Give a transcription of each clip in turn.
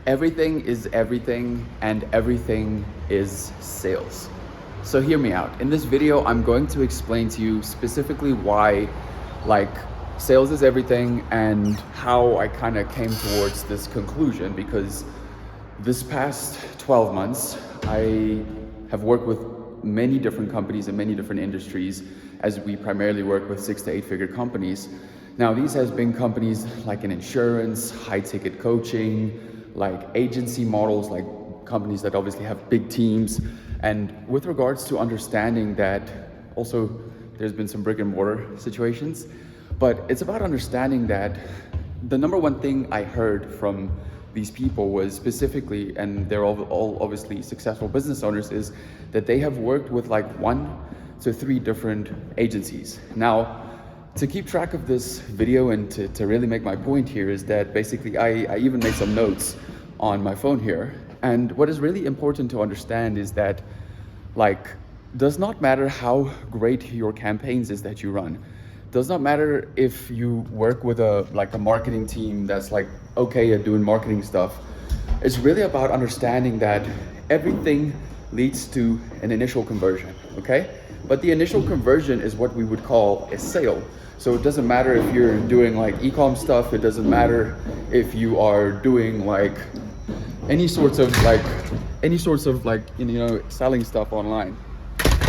Everything is everything, and everything is sales. So hear me out. In this video, I'm going to explain to you specifically why sales is everything and how I kind of came towards this conclusion, because this past 12 months, I have worked with many different companies in many different industries, as we primarily work with 6 to 8 figure companies. Now, these has been companies like in insurance, high ticket coaching, like agency models, like companies that obviously have big teams. And with regards to understanding that, also there's been some brick and mortar situations, but it's about understanding that the number one thing I heard from these people was specifically, and they're all obviously successful business owners, is that they have worked with like 1 to 3 different agencies. Now, to keep track of this video and to really make my point here is that basically I even made some notes on my phone here. And what is really important to understand is that does not matter how great your campaigns is that you run. Does not matter if you work with a marketing team that's okay at doing marketing stuff. It's really about understanding that everything leads to an initial conversion, okay? But the initial conversion is what we would call a sale. So it doesn't matter if you're doing e-com stuff. It doesn't matter if you are doing any sorts of selling stuff online,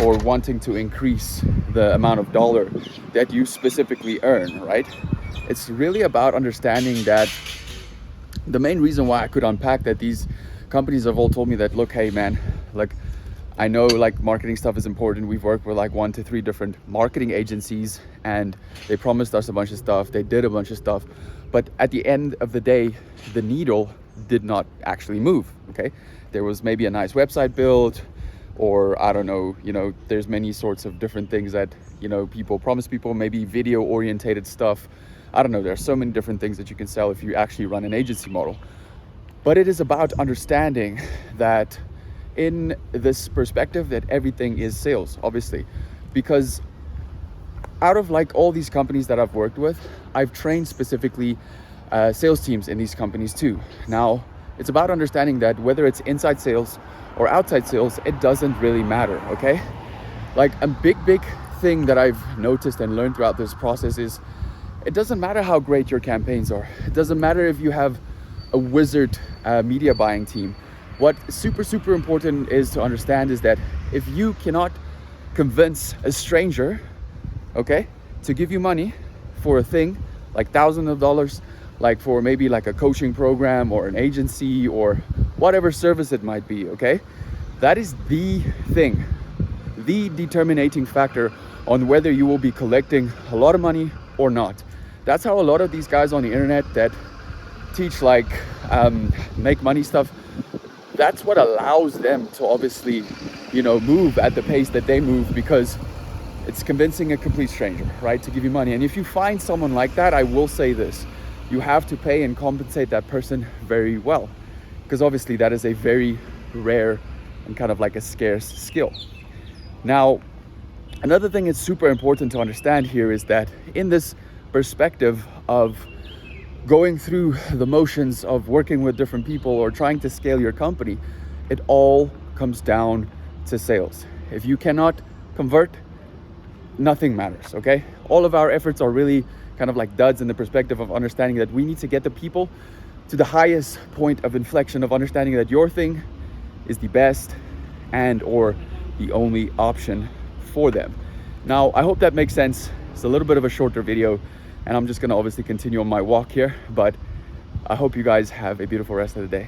or wanting to increase the amount of dollar that you specifically earn, right? It's really about understanding that the main reason why I could unpack that these companies have all told me that, look, hey man, I know marketing stuff is important. We've worked with 1 to 3 different marketing agencies, and they promised us a bunch of stuff. They did a bunch of stuff, but at the end of the day, the needle did not actually move, okay? There was maybe a nice website built, or I don't know, there's many sorts of different things that, people promise people, maybe video orientated stuff. I don't know, there are so many different things that you can sell if you actually run an agency model. But it is about understanding that in this perspective that everything is sales, obviously, because out of all these companies that I've worked with, I've trained specifically sales teams in these companies too. Now, it's about understanding that whether it's inside sales or outside sales, it doesn't really matter, okay? A big thing that I've noticed and learned throughout this process is it doesn't matter how great your campaigns are. It doesn't matter if you have a wizard media buying team. What super important is to understand is that if you cannot convince a stranger, okay, to give you money for a thing thousands of dollars, for maybe a coaching program or an agency or whatever service it might be, okay, that is the thing, the determining factor on whether you will be collecting a lot of money or not. That's how a lot of these guys on the internet that teach make money stuff, that's what allows them to obviously, move at the pace that they move, because it's convincing a complete stranger, right, to give you money. And if you find someone like that, I will say this, you have to pay and compensate that person very well, because obviously that is a very rare and kind of a scarce skill. Now, another thing that's super important to understand here is that in this perspective of going through the motions of working with different people or trying to scale your company, it all comes down to sales. If you cannot convert, nothing matters, okay? All of our efforts are really kind of duds in the perspective of understanding that we need to get the people to the highest point of inflection of understanding that your thing is the best and or the only option for them. Now, I hope that makes sense. It's a little bit of a shorter video, and I'm just gonna obviously continue on my walk here, but I hope you guys have a beautiful rest of the day.